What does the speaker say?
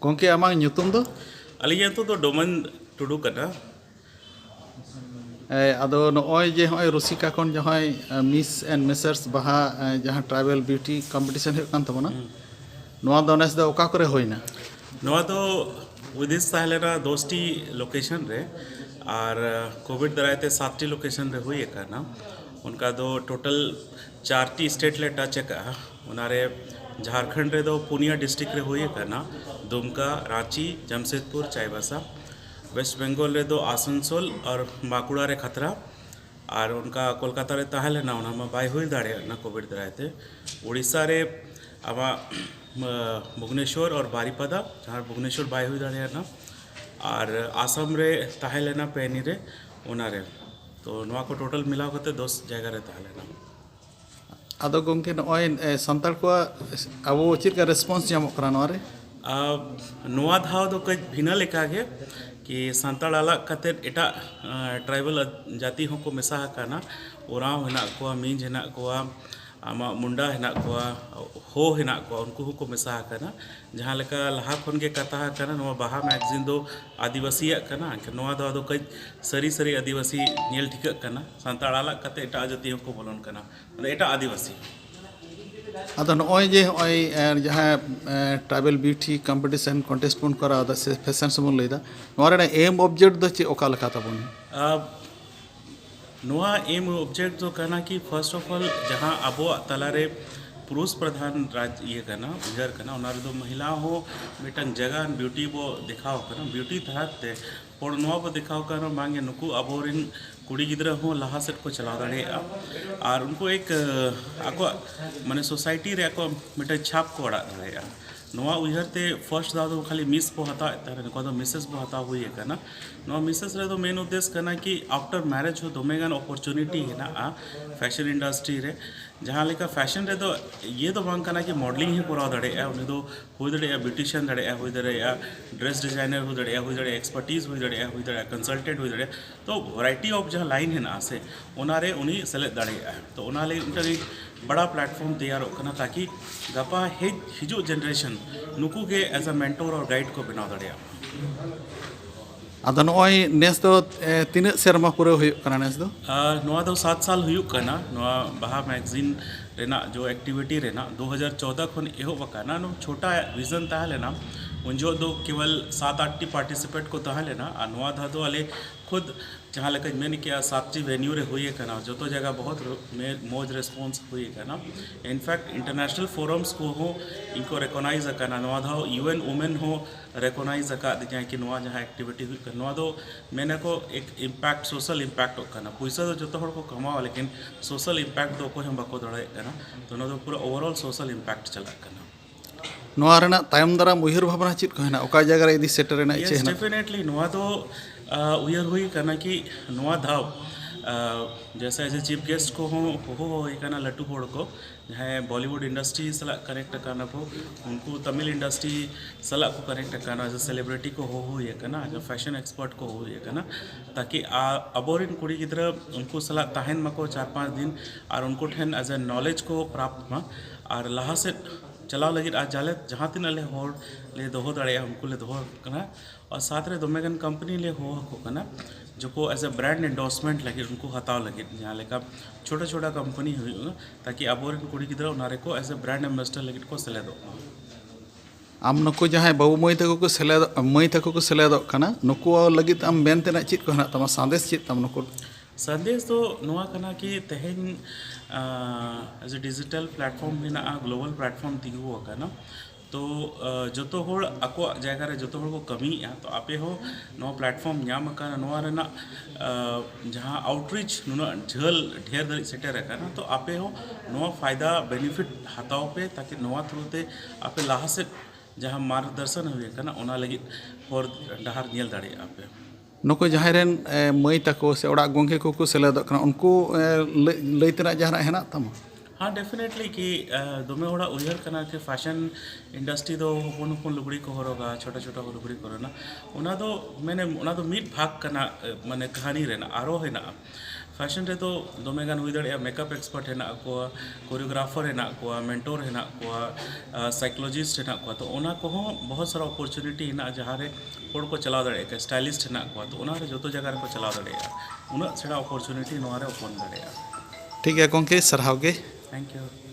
Gongke amang nyutum do? Alinya tu domain tudu kana. Ado noy je hoy Rusika kon joy Miss and Messers Baha jahan tribal beauty competition huyuk kan tabona. Noa do nes do oka kore hoina. Noa do udis tahelena 2टी location रे और Covid दरायते 7टी location रे हुई kana. उनका दो total 4टी state ले touch का उनारे झारखंड रे दो पूर्णिया डिस्ट्रिक्ट रे हुई kana. दुमका, रांची, जमशेदपुर, चाईबासा। वेस्ट बंगाल रे दो आसनसोल और बांकुड़ा रे खतरा और उनका कोलकाता रे ताहले ना उना बाय हुई दाड़े ना कोविड दरायते। उड़ीसा रे आमा भुवनेश्वर और बारीपदा जहाँ भुवनेश्वर बाय हुई दाड़े ना और आसाम रे ताहले ना पेनी रे उनारे तो नवा को टोटल मिला होते 10 जगह रे ताहले ना। Ado gongke noy santal ko abo chit ka response jamok kara noare. नोआ धाव दो कई भिना लेका गे कि सांताल अलग कते एटा ट्राइबल जाति हों को मेसा काना ओराव हेना कोआ मींज हेना कोआ आमा मुंडा हेना कोआ हो हेना कोआ उनको को मेसा काना जहाँ लेका लहा खन के कथा काना नोआ बाहा मैगजीन दो आदिवासी काना नोआ दो कई सरी सरी आदिवासी नेल ठिक काना सांताल अलग कते एटा जाति हों को बोलन काना एटा आदिवासी। Ado noy je hoy jahan tribal beauty competition contest pun kora da se fashion sumul leida. Noare na aim object do che oka lekha tabon. नोआ एम ऑब्जेक्ट जो कहना कि फर्स्ट ऑफ ऑल जहाँ अबो तलारे पुरुष प्रधान राज्य ये कहना उजर कहना उनारे दो महिला हो मिटन जगह ब्यूटी वो दिखाओ कहना ब्यूटी तहत और नोआ वो दिखाओ कहना मांगे नुकु अबोरिन कुड़ी गिद्रा हो लहा सेट को चला रहे और उनको एक आको माने सोसाइटी रे आको मिटन छाप को अड़ा रहे नोआ उजरते फर्स्ट दादो खाली मिस को हता तारे को दो मिसेस को हता हुई है कहना नोआ मिसेस रे दो मेन उद्देश्य कहना कि आफ्टर मैरिज हो दोमेगान अपॉर्चुनिटी है ना फैशन इंडस्ट्री रे जहाँ लेका फैशन रे दो ये तो बांग कहना कि मॉडलिंग ही कराव दड़े उन्हें दो हुई दड़े ब्यूटिशियन दड़े हुई दड़े ड्रेस डिजाइनर हुई दड़े एक्सपर्टीज हुई दड़े कंसल्टेंट हुई दड़े तो वैरायटी ऑफ जहाँ लाइन है ना से उनारे उन्हीं सेलेक्ट दड़े तो उनाले उनका बड़ा प्लेटफॉर्म तैयार होना ताकि गपा हिजू जनरेशन नुकू के एज अ मेंटोर और गाइड को बनाव दड़े। Ado noy nes do tinak serma pura huyuk kana nes do? नोआ दो 7 साल हुई कहना नोआ बाहा मैगजीन रेना जो एक्टिविटी रेना 2014 खन एहो बकाना नो छोटा विजन ता लेना उनजो दो केवल 7-8 पार्टिसिपेट को ता लेना नोआ धा दो वाले खुद जहाँ लेकर मैंने क्या 7टी वेन्यू रे हुई है कहना जो तो जगह बहुत मौज रिस्पॉन्स हुई है कहना इनफैक्ट इंटरनेशनल फोरम्स को हो इनको रिकॉग्नाइज करना नोआ धा UN वुमेन हो रिकॉग्नाइज का जहाँ कि नोआ जहाँ एक्टिविटी हुई कर नोआ दो मैंने को एक इम्पैक्ट सोशल इम्पैक्ट करना पैसा तो जो तो को कमाओ लेकिन सोशल इम्पैक्ट दो को हम बाको दौड़े करना तो नोआ पूरा ओवरऑल सोशल इम्पैक्ट चला करना Noa rena tayam daram uyhar bhabna chit ko hena oka jaga re idi set rena iche yes hena. Definitely नोआ तो उयर हुई करना कि नोआ धाव जैसे एज ए चीफ गेस्ट को हो कहना लट्टू होड़ को जहाँ बॉलीवुड इंडस्ट्री सला कनेक्ट करना को उनको तमिल इंडस्ट्री सला को कनेक्ट करना एज ए सेलिब्रिटी को हो ये करना एज ए फैशन एक्सपर्ट को हो ये करना ताकि अबोरिन कुड़ी की तरह उनको सला ताहन मको 4-5 दिन और उनको ठन एज ए नॉलेज को प्राप्त मा और लहा से चलाव लगे आज जाले जहाँ तीन ले होड़ ले दोहो दड़े उनको ले दोहो करना और साथ रे दोमेगन कंपनी ले हो करना जो को एज ए ब्रांड एंडोर्समेंट लगे उनको हताव लगे जहाँ लेका छोटा छोटा कंपनी हुई ताकि अब कुड़ी की तरह उनारे को एज ए ब्रांड एम्बेसडर लगे को सेले दो Am nuku jahay babu moi tako ko seled moi tako ko seled kana nuku lagit am ben tena chit ko hena tama sandesh chit tam nuku संदेश तो नोआ करना कि तेहन एज ए डिजिटल प्लेटफॉर्म में ना ग्लोबल प्लेटफॉर्म दिगु करना तो जो तो होड़ अको जगह रे जो तो होड़ को कमी है तो आपे हो नो प्लेटफॉर्म नाम का नोआ रेना जहाँ आउटरीच नुना झल ढेर दरी सेटर है ना तो आपे हो नोआ फायदा बेनिफिट हताओ पे ताकि नोआ थ्रू ते आपे लाहा से जहाँ मार्गदर्शन हुए करना उना लगी और डहार नियल दाड़े आपे nuku jahay ren moi tako se orak gongke ko ko seled kana unku lei tena jahana hena tama. हाँ डेफिनेटली कि दोमे होड़ा उयर करना कि फैशन इंडस्ट्री दो होपन होपन लुगड़ी को होगा छोटा छोटा लुगड़ी को ना उना दो मैंने उना दो मीट भाग करना माने कहानी रहना आरो है ना फैशन रे तो दोमे गान हुई दाड़े मेकअप एक्सपर्ट हेना को कोरियोग्राफर हेना को मेंटोर हेना को साइकोलॉजिस्ट हेना को तो ओना को बहुत सारा अपॉर्चुनिटी हेना जहाँ रे होड़ को चलाव दाड़े स्टाइलिस्ट हेना को तो ओना रे जो जगह को चलाव दाड़े उना सेड़ा अपॉर्चुनिटी नोआ रे ओपन दाड़े। ठीक है गोंके सरहाव गे। Thank you.